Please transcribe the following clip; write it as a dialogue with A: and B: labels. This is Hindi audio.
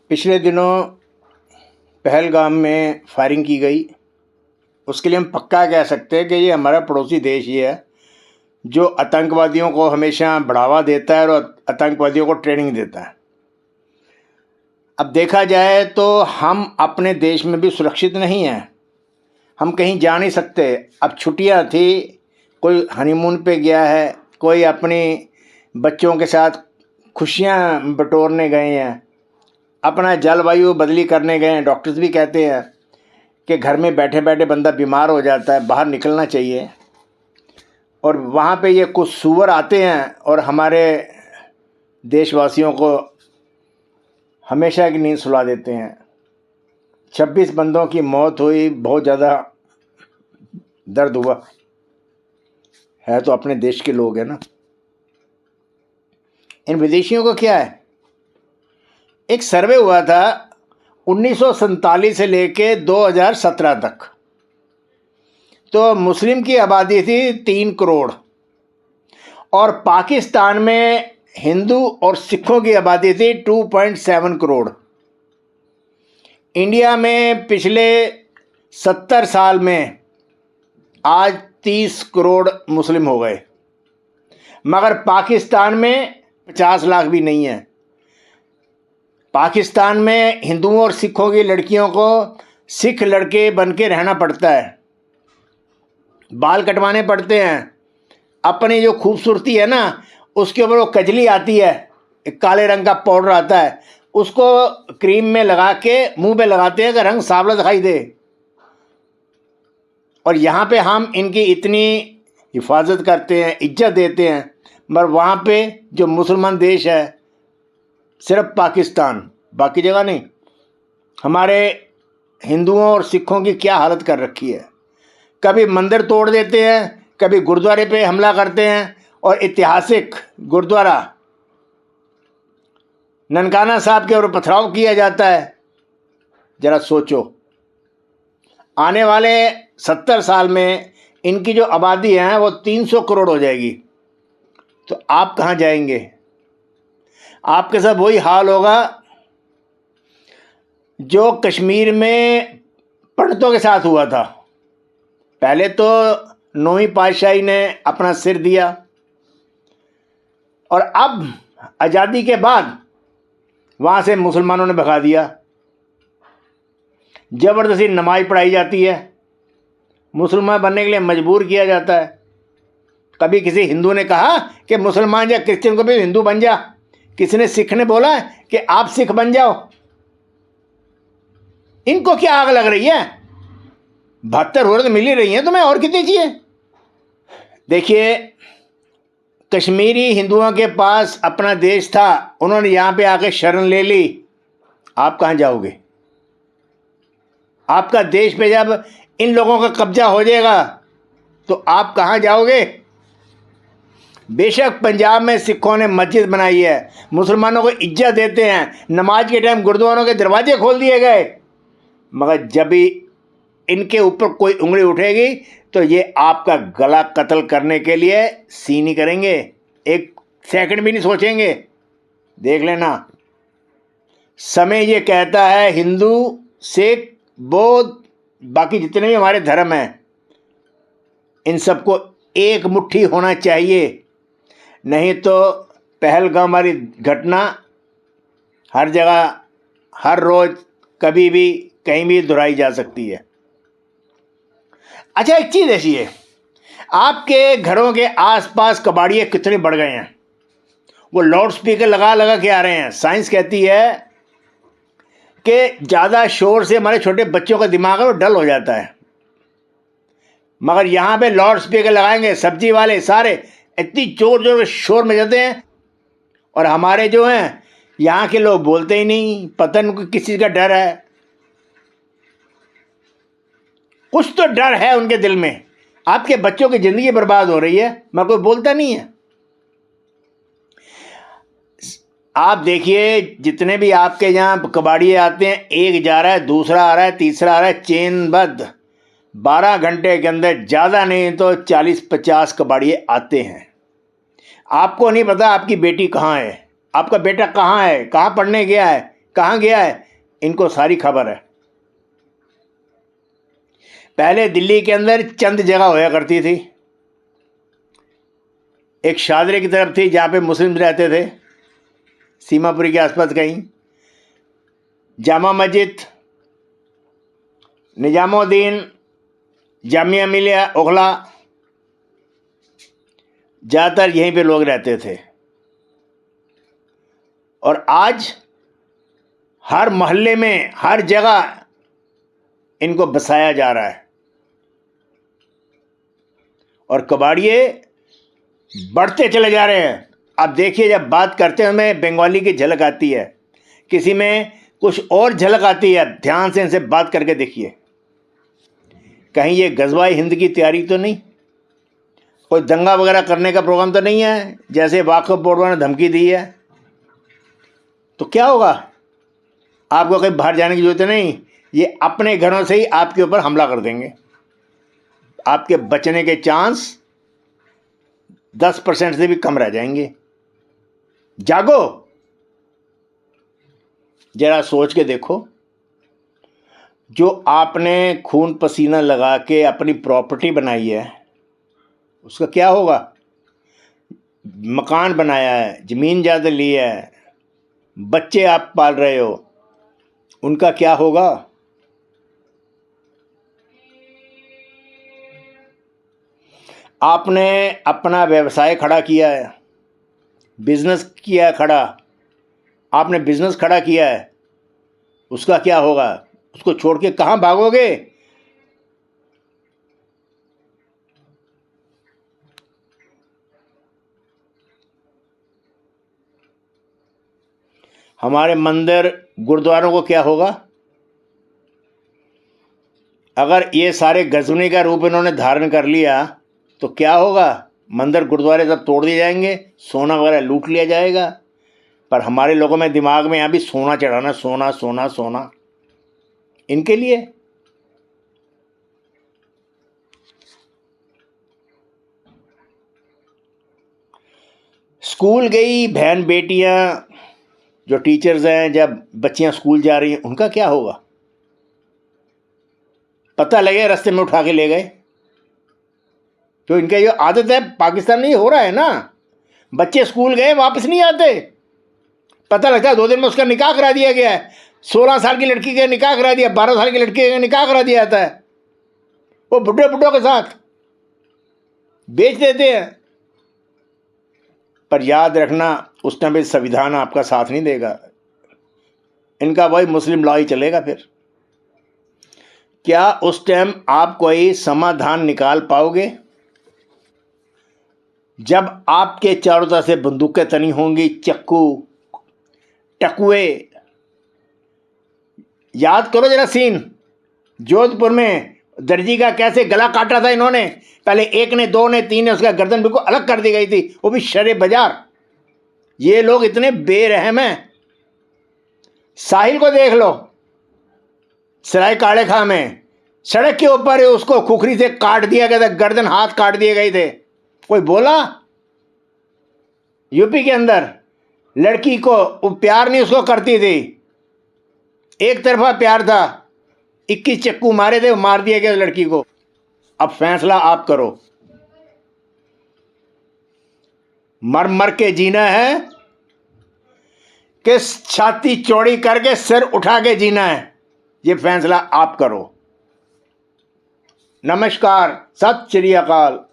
A: पिछले दिनों पहलगाम में फायरिंग की गई। उसके लिए हम पक्का कह सकते हैं कि ये हमारा पड़ोसी देश ही है जो आतंकवादियों को हमेशा बढ़ावा देता है और आतंकवादियों को ट्रेनिंग देता है। अब देखा जाए तो हम अपने देश में भी सुरक्षित नहीं हैं, हम कहीं जा नहीं सकते। अब छुट्टियां थी, कोई हनीमून पे गया है, कोई अपनी बच्चों के साथ खुशियां बटोरने गए हैं, अपना जलवायु बदली करने गए हैं। डॉक्टर्स भी कहते हैं कि घर में बैठे बैठे बंदा बीमार हो जाता है, बाहर निकलना चाहिए। और वहाँ पे ये कुछ सूअर आते हैं और हमारे देशवासियों को हमेशा की नींद सुला देते हैं। 26 बंदों की मौत हुई, बहुत ज़्यादा दर्द हुआ है। तो अपने देश के लोग हैं ना, इन विदेशियों को क्या है। एक सर्वे हुआ था 1947 से लेके 2017 तक, तो मुस्लिम की आबादी थी 3 करोड़ और पाकिस्तान में हिंदू और सिखों की आबादी थी 2.7 करोड़। इंडिया में पिछले 70 साल में आज 30 करोड़ मुस्लिम हो गए, मगर पाकिस्तान में 50 लाख भी नहीं है। पाकिस्तान में हिंदुओं और सिखों की लड़कियों को सिख लड़के बन के रहना पड़ता है, बाल कटवाने पड़ते हैं। अपनी जो खूबसूरती है ना, उसके ऊपर वो कजली आती है, एक काले रंग का पाउडर आता है, उसको क्रीम में लगा के मुंह पे लगाते हैं कि रंग सांवला दिखाई दे। और यहाँ पे हम इनकी इतनी हिफाजत करते हैं, इज्जत देते हैं, मगर वहाँ पे जो मुसलमान देश है सिर्फ पाकिस्तान, बाकी जगह नहीं। हमारे हिंदुओं और सिखों की क्या हालत कर रखी है। कभी मंदिर तोड़ देते हैं, कभी गुरुद्वारे पे हमला करते हैं। और ऐतिहासिक गुरुद्वारा ननकाना साहब के ऊपर पथराव किया जाता है। जरा सोचो, आने वाले 70 साल में इनकी जो आबादी है वो 300 करोड़ हो जाएगी। तो आप कहाँ जाएंगे? आपके साथ वही हाल होगा जो कश्मीर में पंडितों के साथ हुआ था। पहले तो 9वीं पातशाही ने अपना सिर दिया और अब आज़ादी के बाद वहाँ से मुसलमानों ने भगा दिया। ज़बरदस्ती नमाज पढ़ाई जाती है, मुसलमान बनने के लिए मजबूर किया जाता है। कभी किसी हिंदू ने कहा कि मुसलमान या क्रिश्चियन को भी हिंदू बन जा, किसी ने सिख ने बोला कि आप सिख बन जाओ। इनको क्या आग लग रही है? 72 औरत मिल ही रही हैं तुम्हें, और कितनी चाहिए? देखिए, कश्मीरी हिंदुओं के पास अपना देश था, उन्होंने यहाँ पे आके शरण ले ली। आप कहाँ जाओगे? आपका देश पे जब इन लोगों का कब्जा हो जाएगा तो आप कहाँ जाओगे? बेशक पंजाब में सिखों ने मस्जिद बनाई है, मुसलमानों को इज्जत देते हैं, नमाज के टाइम गुरुद्वारों के दरवाजे खोल दिए गए, मगर जब भी इनके ऊपर कोई उंगली उठेगी तो ये आपका गला कत्ल करने के लिए सीनी करेंगे, एक सेकंड भी नहीं सोचेंगे। देख लेना, समय ये कहता है हिंदू, सिख, बौद्ध, बाकी जितने भी हमारे धर्म हैं, इन सबको एक मुट्ठी होना चाहिए। नहीं तो पहलगाम वाली घटना हर जगह, हर रोज, कभी भी, कहीं भी दोहराई जा सकती है। अच्छा, एक चीज़ ऐसी है, आपके घरों के आसपास कबाड़िए कितने बढ़ गए हैं। वो लाउड स्पीकर लगा लगा के आ रहे हैं। साइंस कहती है कि ज़्यादा शोर से हमारे छोटे बच्चों का दिमाग है वो डल हो जाता है, मगर यहाँ पे लाउड स्पीकर लगाएंगे, सब्जी वाले सारे इतनी जोर जोर शोर में जाते हैं। और हमारे जो हैं यहाँ के लोग बोलते ही नहीं, पता नहीं उनको किस चीज़ का डर है। कुछ तो डर है उनके दिल में। आपके बच्चों की ज़िंदगी बर्बाद हो रही है मगर कोई बोलता नहीं है। आप देखिए, जितने भी आपके यहाँ कबाड़िए आते हैं, एक जा रहा है, दूसरा आ रहा है, तीसरा आ रहा है, चेनबद्ध 12 घंटे के अंदर ज़्यादा नहीं तो 40-50 कबाड़िए आते हैं। आपको नहीं पता आपकी बेटी कहाँ है, आपका बेटा कहाँ है, कहाँ पढ़ने गया है, कहाँ गया है, इनको सारी खबर है। पहले दिल्ली के अंदर चंद जगह होया करती थी। एक शादरे की तरफ थी जहाँ पे मुस्लिम रहते थे, सीमापुरी के आसपास कहीं, जामा मस्जिद, निजामुद्दीन, जामिया मिलिया, ओखला, ज़्यादातर यहीं पे लोग रहते थे। और आज हर मोहल्ले में, हर जगह इनको बसाया जा रहा है। और कबाड़िए बढ़ते चले जा रहे हैं। अब देखिए, जब बात करते हैं हमें बंगाली की झलक आती है, किसी में कुछ और झलक आती है। ध्यान से इनसे बात करके देखिए, कहीं ये गज़वाए हिंद की तैयारी तो नहीं, कोई दंगा वगैरह करने का प्रोग्राम तो नहीं है जैसे वाकफ बोर्ड ने धमकी दी है। तो क्या होगा, आपको कहीं बाहर जाने की जरूरत नहीं, ये अपने घरों से ही आपके ऊपर हमला कर देंगे। आपके बचने के चांस 10% से भी कम रह जाएंगे। जागो, जरा सोच के देखो, जो आपने खून पसीना लगा के अपनी प्रॉपर्टी बनाई है उसका क्या होगा। मकान बनाया है, ज़मीन ज़्यादा ली है, बच्चे आप पाल रहे हो, उनका क्या होगा। आपने अपना व्यवसाय खड़ा किया है, बिजनेस किया खड़ा, आपने बिजनेस खड़ा किया है, उसका क्या होगा। उसको छोड़ के कहाँ भागोगे। हमारे मंदिर गुरुद्वारों को क्या होगा। अगर ये सारे गजनी का रूप इन्होंने धारण कर लिया तो क्या होगा। मंदिर गुरुद्वारे सब तोड़ दिए जाएंगे, सोना वगैरह लूट लिया जाएगा। पर हमारे लोगों में दिमाग में यहाँ भी सोना चढ़ाना, सोना सोना सोना, इनके लिए। स्कूल गई बहन बेटियां, जो टीचर्स हैं, जब बच्चियां स्कूल जा रही हैं, उनका क्या होगा। पता लगे रास्ते में उठा के ले गए। तो इनका ये आदत है, पाकिस्तान में ये हो रहा है ना, बच्चे स्कूल गए वापस नहीं आते। पता लगता है 2 दिन में उसका निकाह करा दिया गया है। 16 साल की लड़की का निकाह करा दिया, 12 साल की लड़की का निकाह करा दिया जाता है, वो बुढ़ों के साथ बेच देते हैं। पर याद रखना, उस टाइम पे संविधान आपका साथ नहीं देगा, इनका वही मुस्लिम लॉ ही चलेगा। फिर क्या उस टाइम आप कोई समाधान निकाल पाओगे। जब आपके चारों तरफ से बंदूकें तनी होंगी, चक्कू टकुए। याद करो जरा सीन, जोधपुर में दर्जी का कैसे गला काटा था इन्होंने। पहले 1 ने, 2 ने, 3 ने, उसका गर्दन बिल्कुल अलग कर दी गई थी, वो भी शरे बाजार। ये लोग इतने बेरहम हैं। साहिल को देख लो, सराय काले खां में सड़क के ऊपर उसको खुखरी से काट दिया गया था, गर्दन हाथ काट दिए गए थे। कोई बोला। यूपी के अंदर लड़की को, वो प्यार नहीं उसको करती थी, एक तरफा प्यार था, 21 चक्कू मारे थे, मार दिया गया लड़की को। अब फैसला आप करो, मर मर के जीना है कि छाती चौड़ी करके सिर उठा के जीना है, ये फैसला आप करो। नमस्कार, सत श्री अकाल।